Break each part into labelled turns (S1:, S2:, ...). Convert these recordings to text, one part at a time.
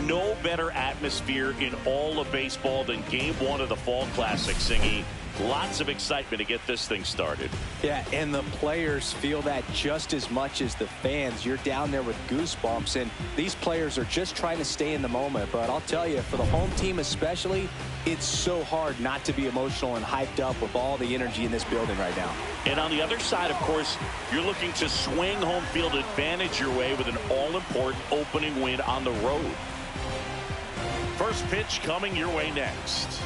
S1: no better atmosphere in all of baseball than Game 1 of the Fall Classic, Singy. Lots of excitement to get this thing started.
S2: Yeah, and the players feel that just as much as the fans. You're down there with goosebumps, and these players are just trying to stay in the moment. But I'll tell you, for the home team especially, it's so hard not to be emotional and hyped up with all the energy in this building right now.
S1: And on the other side, of course, you're looking to swing home field advantage your way with an all-important opening win on the road. First pitch coming your way next.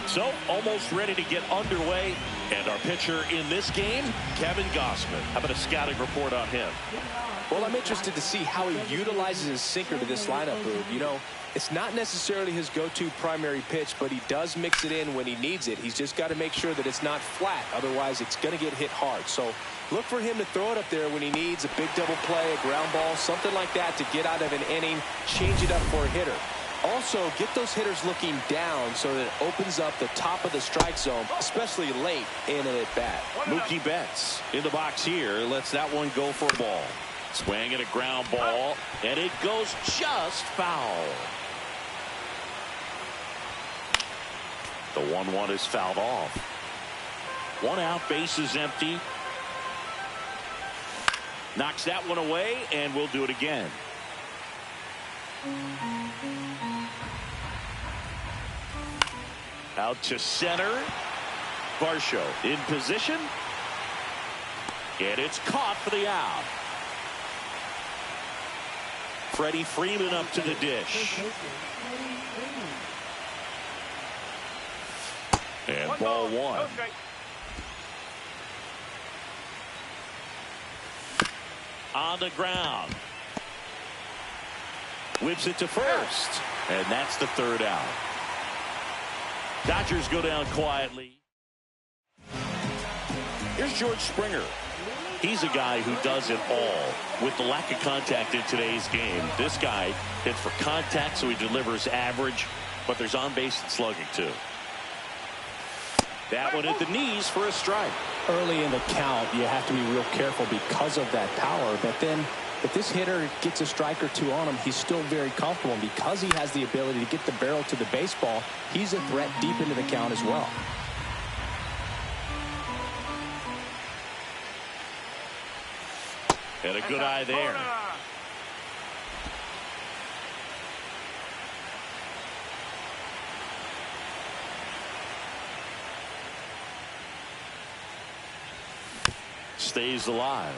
S1: So, almost ready to get underway. And our pitcher in this game, Kevin Gossman. How about a scouting report on him?
S2: Well, I'm interested to see how he utilizes his sinker to this lineup, Boog. You know, it's not necessarily his go-to primary pitch, but he does mix it in when he needs it. He's just got to make sure that it's not flat. Otherwise, it's going to get hit hard. So look for him to throw it up there when he needs a big double play, a ground ball, something like that to get out of an inning, change it up for a hitter. Also, get those hitters looking down so that it opens up the top of the strike zone, especially late in an at-bat.
S1: Mookie Betts in the box here. Lets that one go for a ball. Swing and a ground ball, and it goes just foul. The 1-1 is fouled off. One out, base is empty. Knocks that one away, and we'll do it again. Out to center. Varsho in position. And it's caught for the out. Freddie Freeman up to the dish. And ball one. On the ground. Whips it to first. And that's the third out. Dodgers go down quietly. Here's George Springer. He's a guy who does it all. With the lack of contact in today's game, this guy hits for contact, so he delivers average, but there's on-base and slugging too. That one at the knees for a strike.
S2: Early in the count, you have to be real careful because of that power, but then if this hitter gets a strike or two on him, he's still very comfortable. And because he has the ability to get the barrel to the baseball, he's a threat deep into the count as well.
S1: And a good eye there. Stays alive.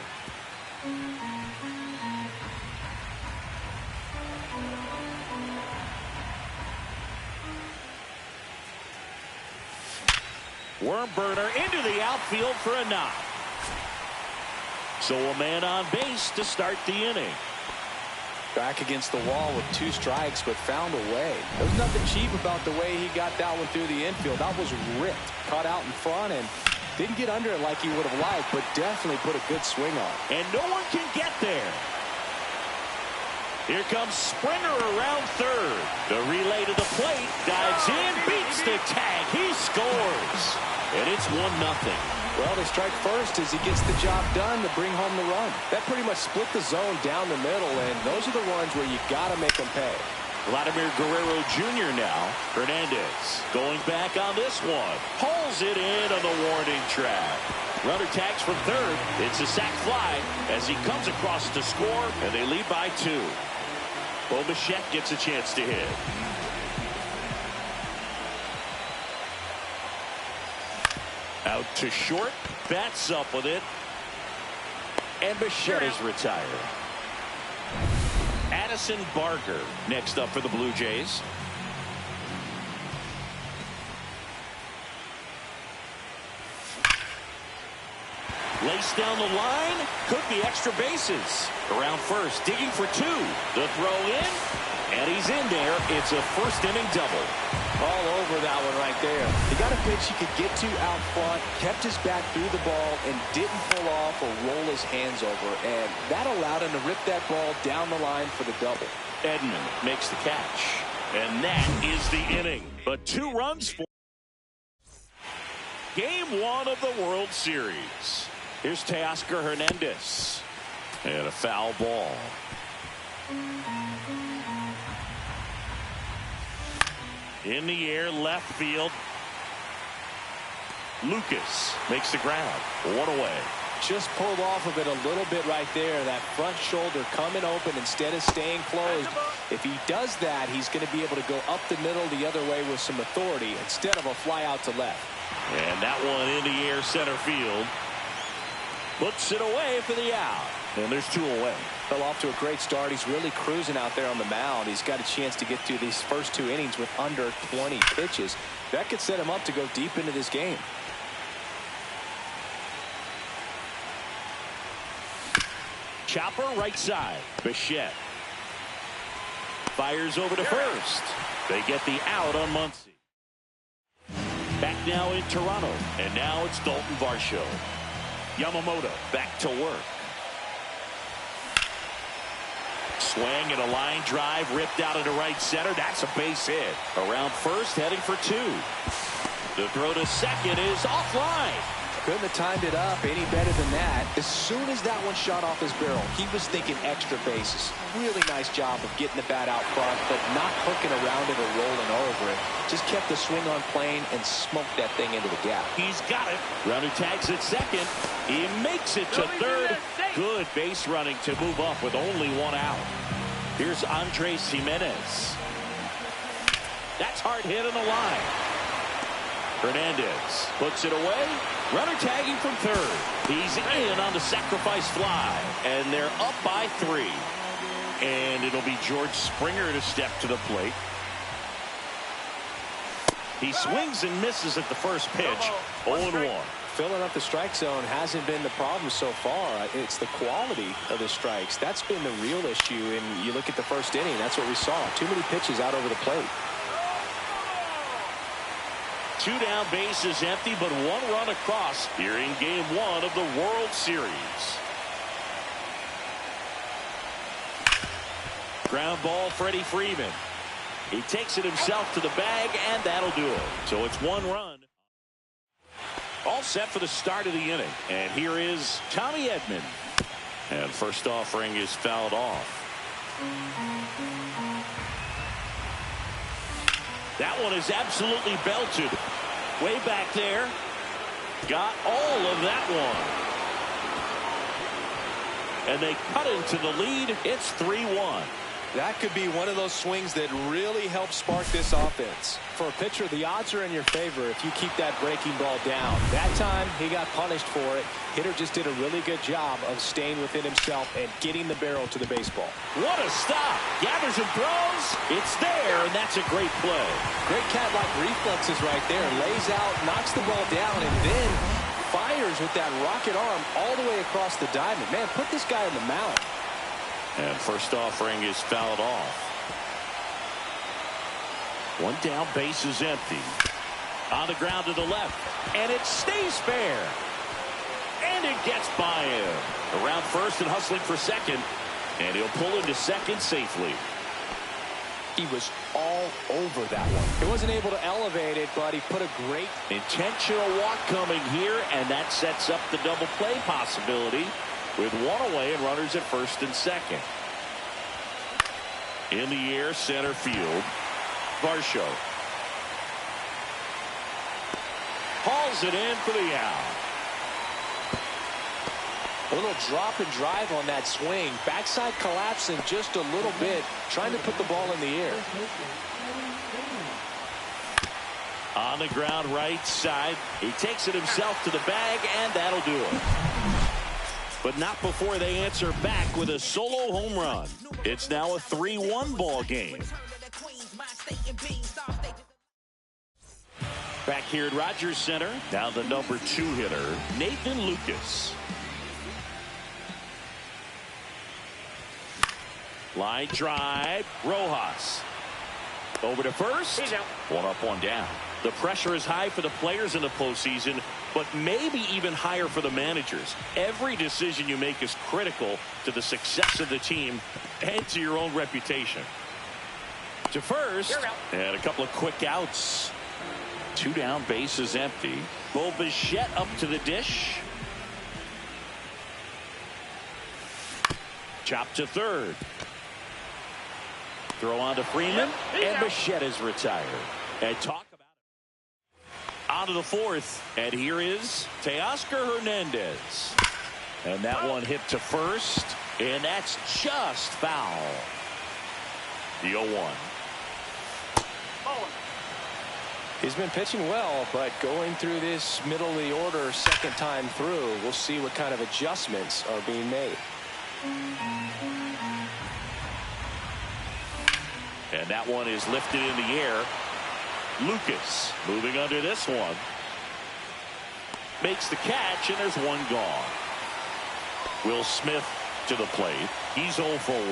S1: Worm burner into the outfield for a knock. So a man on base to start the inning.
S2: Back against the wall with 2 strikes, but found a way. There's nothing cheap about the way he got that one through the infield. That was ripped, caught out in front, and didn't get under it like he would have liked, but definitely put a good swing on.
S1: And no one can get there. Here comes Springer around third. The relay to the plate, dives in, beats the tag. He scores. And it's 1-0.
S2: Well, they strike first as he gets the job done to bring home the run. That pretty much split the zone down the middle, and those are the ones where you got to make them pay.
S1: Vladimir Guerrero Jr. now. Hernandez going back on this one. Pulls it in on the warning track. Runner tags from third. It's a sac fly as he comes across to score, and they lead by 2. Bo Bichette gets a chance to hit. Out to short. Bats up with it. And Bichette is retired. Addison Barker next up for the Blue Jays. Laced down the line. Could be extra bases. Around first. Digging for 2. The throw in. And he's in there. It's a first inning double.
S2: All over that one right there. He got a pitch he could get to out front, kept his back through the ball, and didn't pull off or roll his hands over. And that allowed him to rip that ball down the line for the double.
S1: Edman makes the catch. And that is the inning. But 2 runs for Game 1 of the World Series. Here's Teoscar Hernandez. And a foul ball. In the air, left field. Lucas makes the grab. 1 away.
S2: Just pulled off of it a little bit right there. That front shoulder coming open instead of staying closed. If he does that, he's going to be able to go up the middle the other way with some authority instead of a fly out to left.
S1: And that one in the air, center field. Puts it away for the out. And there's 2 away.
S2: Fell off to a great start. He's really cruising out there on the mound. He's got a chance to get through these first 2 innings with under 20 pitches. That could set him up to go deep into this game.
S1: Chopper right side. Bichette fires over to first. They get the out on Muncy. Back now in Toronto. And now it's Dalton Varsho. Yamamoto back to work. Swing and a line drive ripped out into right center. That's a base hit. Around first, heading for 2. The throw to second is offline.
S2: Couldn't have timed it up any better than that. As soon as that one shot off his barrel, he was thinking extra bases. Really nice job of getting the bat out front, but not hooking around it or rolling over it. Just kept the swing on plane and smoked that thing into the gap.
S1: He's got it. Runner tags at second. He makes it to third. Good base running to move up with only 1 out. Here's Andres Jimenez. That's hard hit on the line. Hernandez puts it away. Runner tagging from third. He's in on the sacrifice fly. And they're up by 3. And it'll be George Springer to step to the plate. He swings and misses at the first pitch. 0-1.
S2: Filling up the strike zone hasn't been the problem so far. It's the quality of the strikes. That's been the real issue. And you look at the first inning, that's what we saw. Too many pitches out over the plate.
S1: 2 down, bases empty, but 1 run across here in Game 1 of the World Series. Ground ball, Freddie Freeman. He takes it himself to the bag, and that'll do it. So it's 1 run. All set for the start of the inning. And here is Tommy Edman. And first offering is fouled off. That one is absolutely belted. Way back there. Got all of that one. And they cut into the lead. It's 3-1.
S2: That could be one of those swings that really helps spark this offense. For a pitcher, the odds are in your favor if you keep that breaking ball down. That time, he got punished for it. Hitter just did a really good job of staying within himself and getting the barrel to the baseball.
S1: What a stop. Gathers and throws. It's there, and that's a great play.
S2: Great cat-like reflexes right there. Lays out, knocks the ball down, and then fires with that rocket arm all the way across the diamond. Man, put this guy on the mound.
S1: And first offering is fouled off. 1 down, base is empty. On the ground to the left. And it stays fair. And it gets by him. Around first and hustling for second. And he'll pull into second safely.
S2: He was all over that one. He wasn't able to elevate it, but he put a great
S1: intentional walk coming here. And that sets up the double play possibility. With 1 away and runners at first and second. In the air, center field. Varsho hauls it in for the out.
S2: A little drop and drive on that swing. Backside collapsing just a little bit, trying to put the ball in the air.
S1: On the ground, right side. He takes it himself to the bag, and that'll do it. But not before they answer back with a solo home run. It's now a 3-1 ball game. Back here at Rogers Center, now the number 2 hitter, Nathan Lucas. Line drive, Rojas. Over to first. 1 up, 1 down. The pressure is high for the players in the postseason. but maybe even higher for the managers. Every decision you make is critical to the success of the team and to your own reputation. To first, and a couple of quick outs. 2 down, base is empty. Popadot up to the dish. Chop to third. Throw on to Freeman, and Bichette is retired. And talk about it. On to the fourth, and here is Teoscar Hernandez. And that one hit to first, and that's just foul. The 0-1.
S2: He's been pitching well, but going through this middle of the order second time through, we'll see what kind of adjustments are being made.
S1: And that one is lifted in the air. Lucas moving under this one. Makes the catch, and there's one gone. Will Smith to the plate. He's 0 for 1.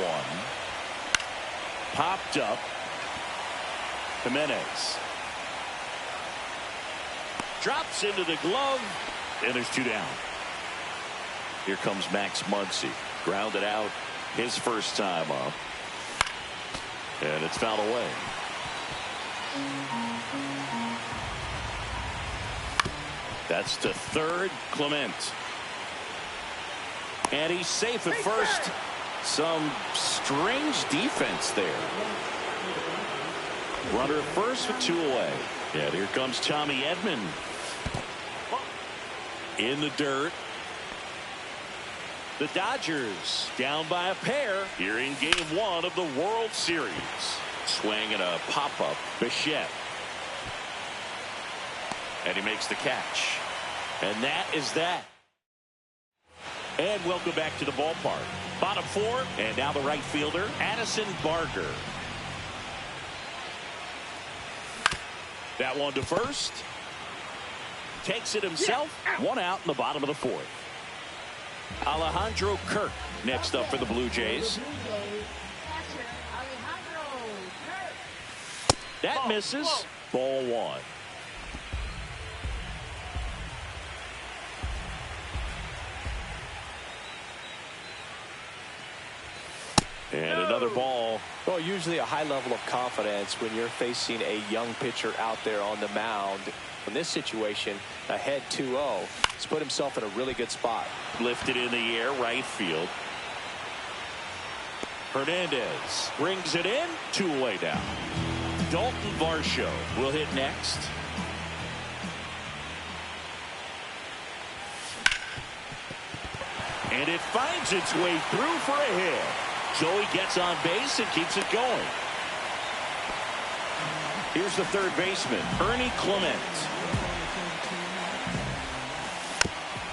S1: Popped up. Jimenez. Drops into the glove, and there's 2 down. Here comes Max Muncy. Grounded out his first time up. And it's fouled away. That's to third, Clement. And he's safe at first. Some strange defense there. Runner at first with 2 away. And here comes Tommy Edman. In the dirt. The Dodgers down by a pair here in game 1 of the World Series. Swing and a pop-up. Bichette. And he makes the catch. And that is that. And welcome back to the ballpark. Bottom 4, and now the right fielder, Addison Barger. That one to first. Takes it himself. 1 out in the bottom of the 4th. Alejandro Kirk next up for the Blue Jays. That misses. Ball 1. And another ball.
S2: Well, usually a high level of confidence when you're facing a young pitcher out there on the mound. In this situation, ahead 2-0. He's put himself in a really good spot.
S1: Lifted in the air, right field. Hernandez brings it in. 2 away now. Dalton Varsho will hit next. And it finds its way through for a hit. So he gets on base and keeps it going. Here's the third baseman, Ernie Clement.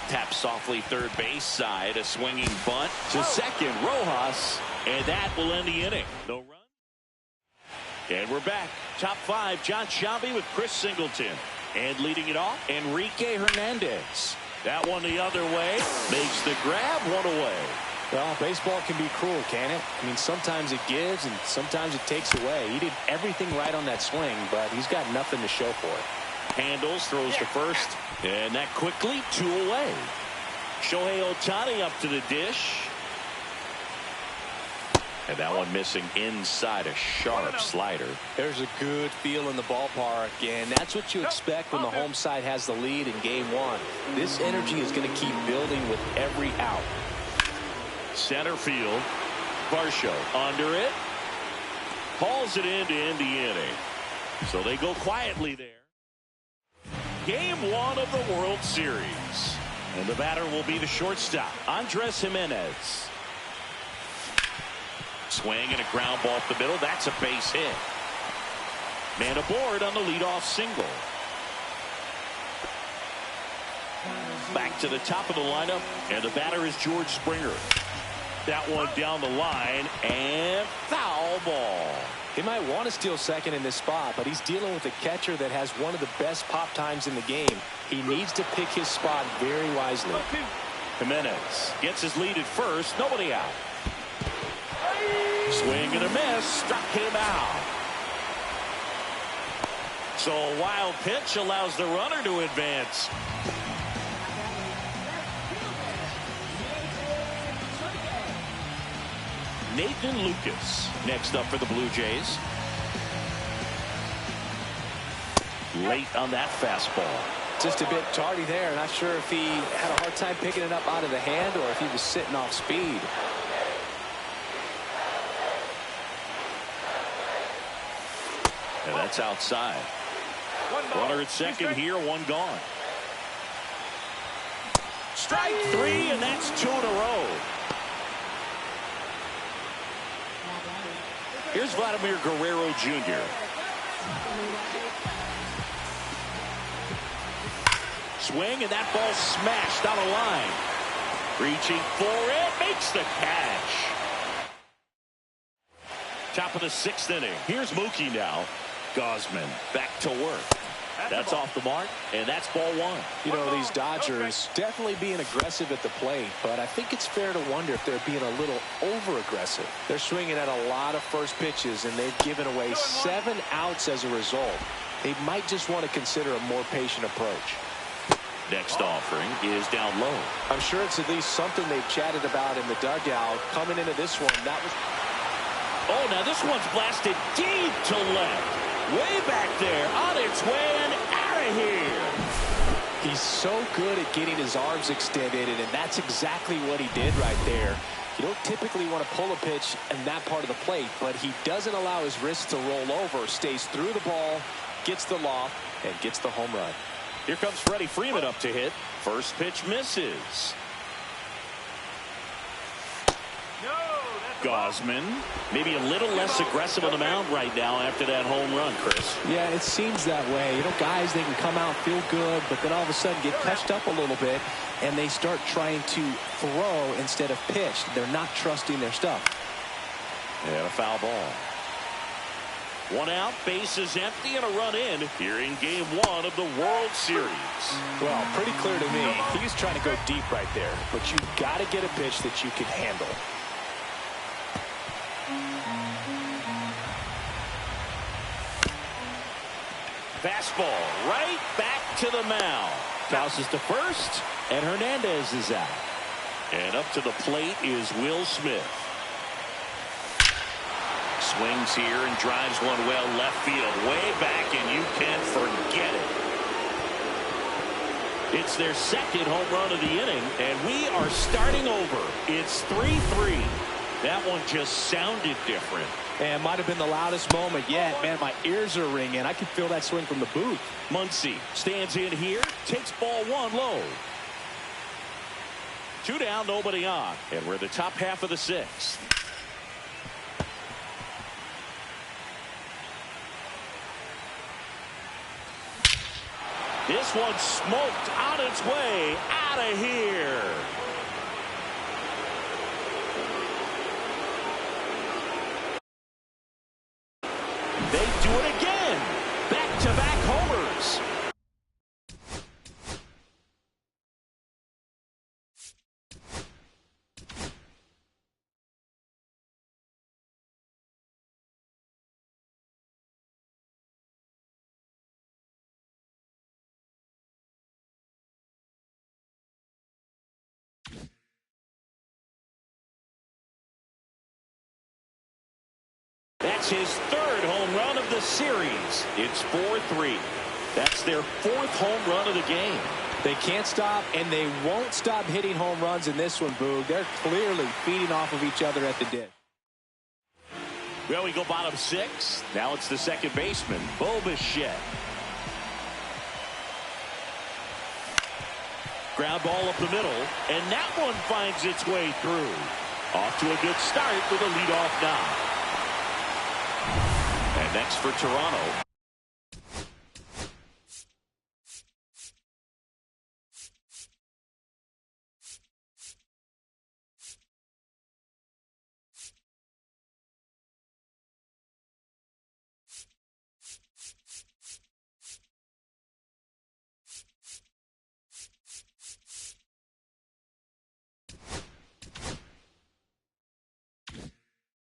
S1: Taps softly third base side. A swinging bunt to second, Rojas. And that will end the inning. No run. And we're back. Top 5, John Sciambi with Chris Singleton. And leading it off, Enrique Hernandez. That one the other way. Makes the grab, 1 away.
S2: Well, baseball can be cruel, can it? I mean, sometimes it gives and sometimes it takes away. He did everything right on that swing, but he's got nothing to show for it.
S1: Handles, throws to first, and that quickly 2 away. Shohei Ohtani up to the dish. And that one missing inside a sharp slider.
S2: There's a good feel in the ballpark, and that's what you expect when the home side has the lead in game 1. This energy is going to keep building with every out.
S1: Center field. Varsho under it. Hauls it in to end the inning. So they go quietly there. Game 1 of the World Series. And the batter will be the shortstop, Andres Jimenez. Swing and a ground ball up the middle. That's a base hit. Man aboard on the leadoff single. Back to the top of the lineup, and the batter is George Springer. That one down the line, and foul ball.
S2: He might want to steal second in this spot, but he's dealing with a catcher that has one of the best pop times in the game. He needs to pick his spot very wisely.
S1: Jimenez gets his lead at first. Nobody out. Swing and a miss. Struck him out. So a wild pitch allows the runner to advance. Nathan Lucas next up for the Blue Jays. Late on that fastball.
S2: Just a bit tardy there. Not sure if he had a hard time picking it up out of the hand or if he was sitting off speed.
S1: And that's outside. Runner at second here, one gone. Strike three, and that's two in a row. Here's Vladimir Guerrero Jr. Swing, and that ball smashed down a line. Reaching for it, makes the catch. Top of the sixth inning. Here's Mookie now. Gausman back to work. That's off the mark, and that's ball one.
S2: You know, these Dodgers definitely being aggressive at the plate, but I think it's fair to wonder if they're being a little over-aggressive. They're swinging at a lot of first pitches, and they've given away 7 outs as a result. They might just want to consider a more patient approach.
S1: Next offering is down low.
S2: I'm sure it's at least something they've chatted about in the dugout. Coming into this one, that was...
S1: Oh, now this one's blasted deep to left. Way back there, on its way and out of here.
S2: He's so good at getting his arms extended, and that's exactly what he did right there. You don't typically want to pull a pitch in that part of the plate, but he doesn't allow his wrists to roll over, stays through the ball, gets the loft, and gets the home run.
S1: Here comes Freddie Freeman up to hit. First pitch misses. Gausman, maybe a little less aggressive on the mound right now after that home run, Chris.
S2: Yeah, it seems that way. You know, guys, they can come out, feel good, but then all of a sudden get touched up a little bit, and they start trying to throw instead of pitch. They're not trusting their stuff.
S1: And a foul ball. One out, bases empty, and a run in here in Game 1 of the World Series.
S2: Well, pretty clear to me. He's trying to go deep right there, but you've got to get a pitch that you can handle.
S1: Fastball right back to the mound. Tosses to first, and Hernandez is out. And up to the plate is Will Smith. Swings here and drives one well left field. Way back, and you can forget it. It's their second home run of the inning, and we are starting over. It's 3-3. That one just sounded different.
S2: And might have been the loudest moment yet. Man, my ears are ringing. I can feel that swing from the booth.
S1: Muncy stands in here, takes ball one low. 2 down, nobody on. And we're the top half of the 6th. This one smoked on its way out of here. They do it again. Back-to-back homers. That's his 3rd home run of the series. It's 4-3. That's their 4th home run of the game.
S2: They can't stop, and they won't stop hitting home runs in this one, Boog. They're clearly feeding off of each other at the ditch.
S1: Well, we go bottom 6. Now it's the second baseman, Bo Bichette. Ground ball up the middle, and that one finds its way through. Off to a good start with a leadoff knock. And next for Toronto.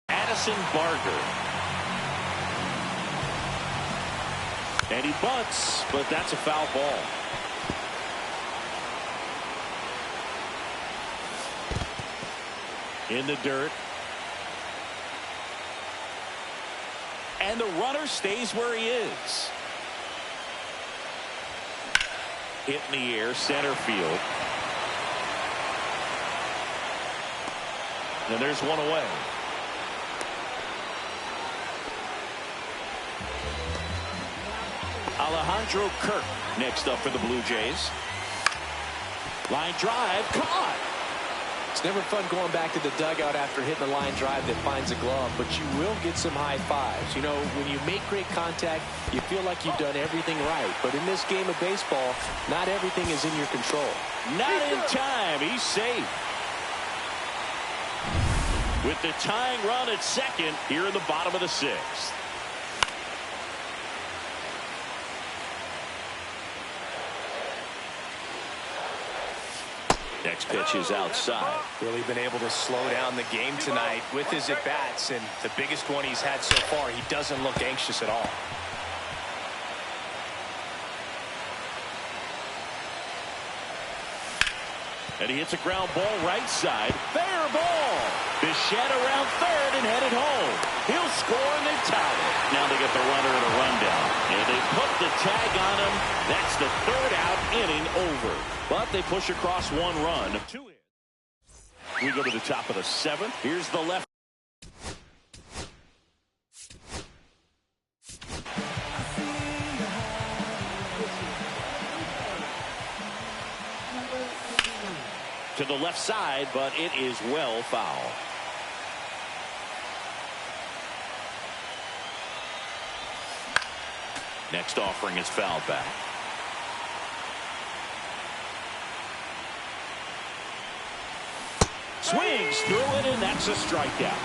S1: Addison Barger. And he bunts, but that's a foul ball. In the dirt. And the runner stays where he is. Hit in the air, center field. And there's one away. Alejandro Kirk next up for the Blue Jays. Line drive, caught.
S2: It's never fun going back to the dugout after hitting a line drive that finds a glove, but you will get some high fives. You know, when you make great contact, you feel like you've done everything right. But in this game of baseball, not everything is in your control.
S1: Not in time. He's safe. With the tying run at second here in the bottom of the sixth. Next pitch is outside.
S2: Really been able to slow down the game tonight with his at-bats, and the biggest one he's had so far, he doesn't look anxious at all.
S1: And he hits a ground ball right side. Fair ball. Bichette around third and headed home. He'll score and they tie it. Now they get the runner in a rundown. And they put the tag on him. That's the third out, inning over. But they push across one run. Two hits. We go to the top of the seventh. Here's the left. To the left side, but it is well foul. Next offering is fouled back. Swings through it, and that's a strikeout.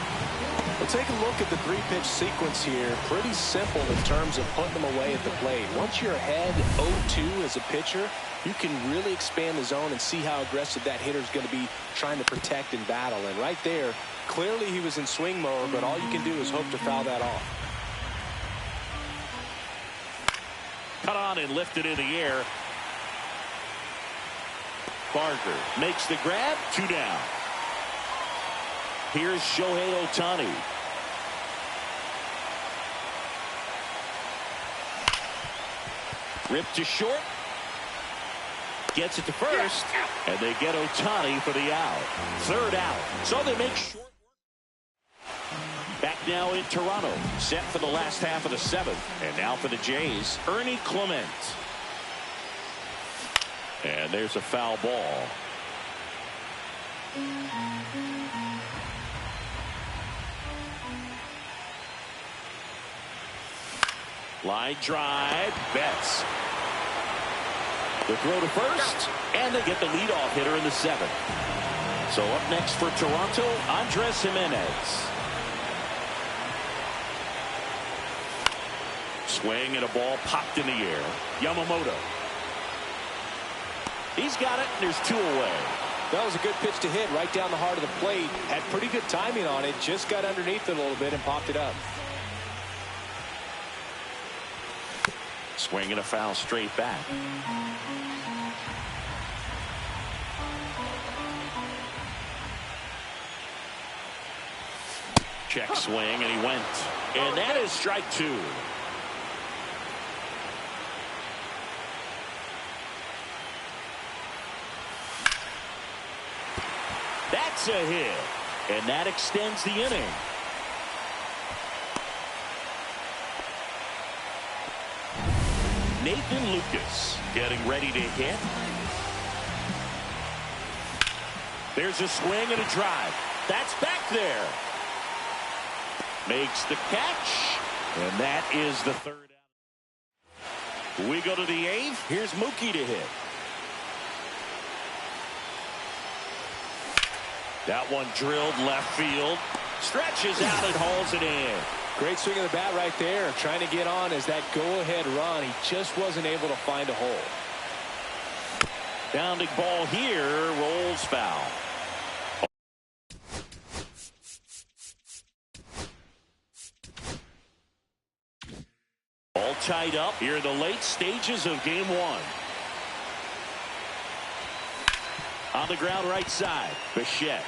S2: Well, take a look at the three-pitch sequence here. Pretty simple in terms of putting them away at the plate. Once you're ahead 0-2 as a pitcher, you can really expand the zone and see how aggressive that hitter is going to be trying to protect and battle. And right there, clearly he was in swing mode, but all you can do is hope to foul that off.
S1: Cut on and lifted in the air. Barker makes the grab. 2 down. Here's Shohei Ohtani. Ripped to short. Gets it to first. And they get Ohtani for the out. Third out. So they make short work. Back now in Toronto. Set for the last half of the seventh. And now for the Jays, Ernie Clement. And there's a foul ball. Line drive, Betts. The throw to first, and they get the leadoff hitter in the seventh. So up next for Toronto, Andres Jimenez. Swing and a ball popped in the air. Yamamoto. He's got it, and there's 2 away.
S2: That was a good pitch to hit right down the heart of the plate. Had pretty good timing on it. Just got underneath it a little bit and popped it up.
S1: Swing and a foul straight back. Check swing, and he went. And that is strike 2. That's a hit. And that extends the inning. Nathan Lucas getting ready to hit. There's a swing and a drive. That's back there. Makes the catch. And that is the third out. We go to the 8th. Here's Mookie to hit. That one drilled left field. Stretches out and hauls it in.
S2: Great swing of the bat right there. Trying to get on as that go-ahead run. He just wasn't able to find a hole.
S1: Bounding ball here. Rolls foul. All tied up here in the late stages of game 1. On the ground right side. Bichette.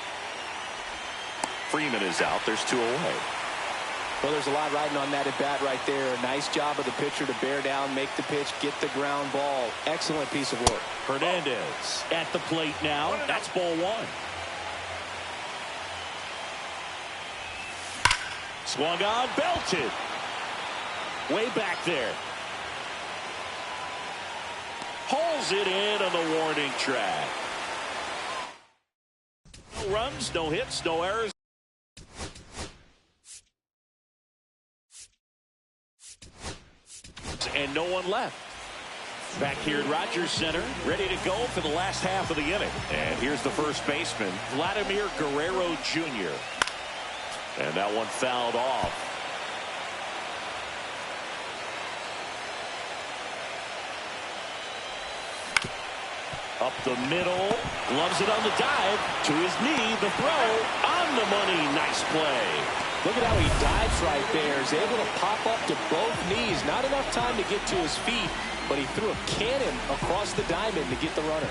S1: Freeman is out. There's 2 away.
S2: Well, there's a lot riding on that at bat right there. Nice job of the pitcher to bear down, make the pitch, get the ground ball. Excellent piece of work.
S1: Hernandez at the plate now. That's ball one. Swung on, belted. Way back there. Holds it in on the warning track. No runs, no hits, no errors. And no one left. Back here at Rogers Center, ready to go for the last half of the inning. And here's the first baseman, Vladimir Guerrero Jr. And that one fouled off. Up the middle, gloves it on the dive, to his knee, the throw, on the money, nice play.
S2: Look at how he dives right there. He's able to pop up to both knees. Not enough time to get to his feet, but he threw a cannon across the diamond to get the runner.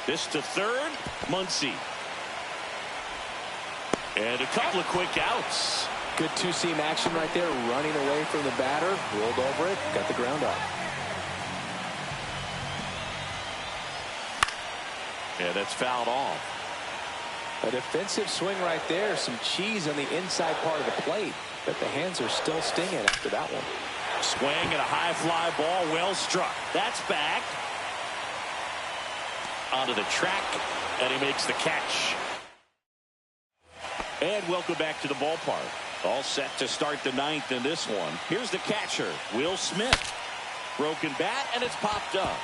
S1: This to third, Muncy. And a couple of quick outs.
S2: Good two-seam action right there, running away from the batter, rolled over it, got the ground out.
S1: And that's fouled off.
S2: A defensive swing right there. Some cheese on the inside part of the plate. But the hands are still stinging after that one.
S1: Swing and a high fly ball. Well struck. That's back. Onto the track. And he makes the catch. And welcome back to the ballpark. All set to start the ninth in this one. Here's the catcher, Will Smith. Broken bat, and it's popped up.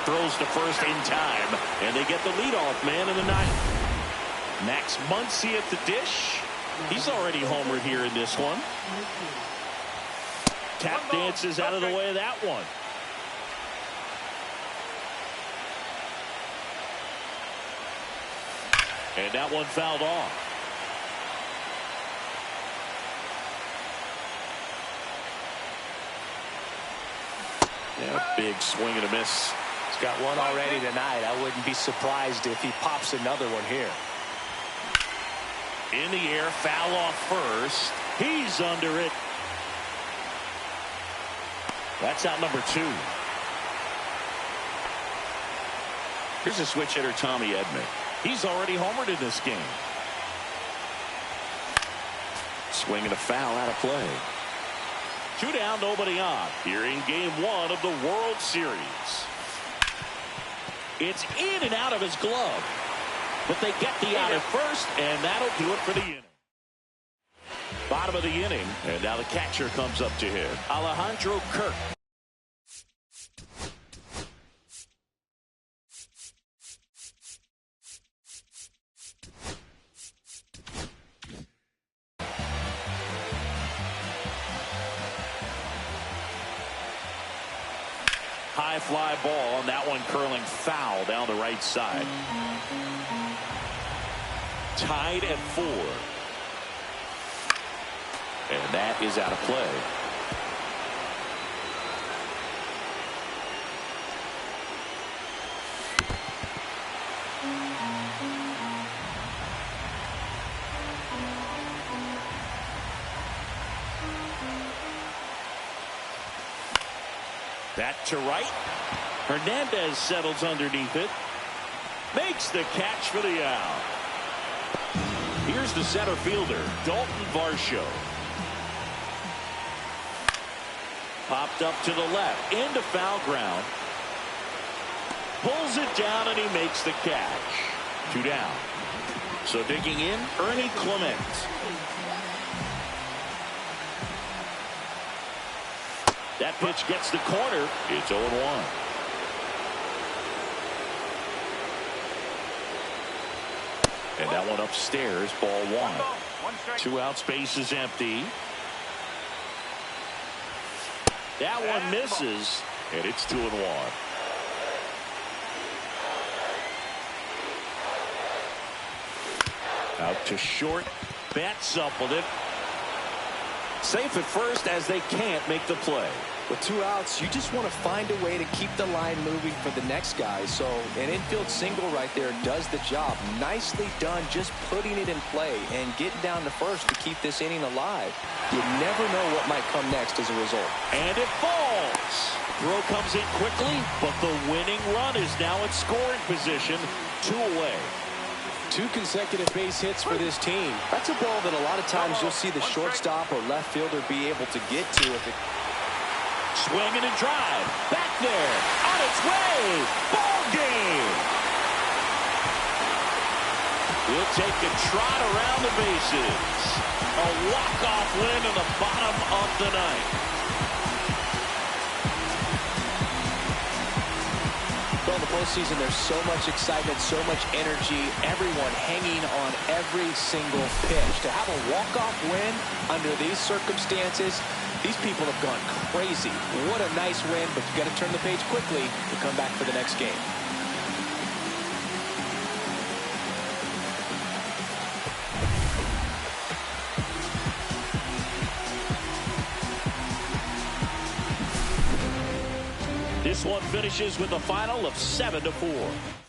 S1: Throws to first in time, and they get the leadoff man in the ninth. Max Muncy at the dish. He's already homered here in this one. Tap dances out of the way of that one. And that one fouled off. Yeah, big swing and a miss.
S2: He's got one already tonight. I wouldn't be surprised if he pops another one here.
S1: In the air, foul off first. He's under it. That's out number two. Here's a switch hitter, Tommy Edman. He's already homered in this game. Swinging a foul out of play. 2 down, nobody on. Here in game one of the World Series. It's in and out of his glove. But they get the out at first, and that'll do it for the inning. Bottom of the inning, and now the catcher comes up to him. Alejandro Kirk. High fly ball, and that one curling foul down the right side. Tied at 4. And that is out of play. That to right. Hernandez settles underneath it. Makes the catch for the out. Here's the center fielder, Dalton Varsho. Popped up to the left, into foul ground. Pulls it down, and he makes the catch. 2 down. So digging in, Ernie Clement. That pitch gets the corner. It's 0-1. And that one upstairs, ball 1. 2 outs, base is empty. That one misses, and it's 2-1. Out to short, bats up with it. Safe at first as they can't make the play.
S2: With 2 outs, you just want to find a way to keep the line moving for the next guy. So an infield single right there does the job. Nicely done, just putting it in play and getting down to first to keep this inning alive. You never know what might come next as a result.
S1: And it falls. Throw comes in quickly, but the winning run is now in scoring position. 2 away.
S2: 2 consecutive base hits for this team. That's a ball that a lot of times you'll see the shortstop or left fielder be able to get to if it.
S1: Swinging and drive. Back there. On its way. Ball game. He'll take a trot around the bases. A walk-off win in the bottom of the 9th.
S2: Well, in the postseason, there's so much excitement, so much energy, everyone hanging on every single pitch. To have a walk-off win under these circumstances, these people have gone crazy. What a nice win, but you got to turn the page quickly to come back for the next game.
S1: This one finishes with a final of 7-4.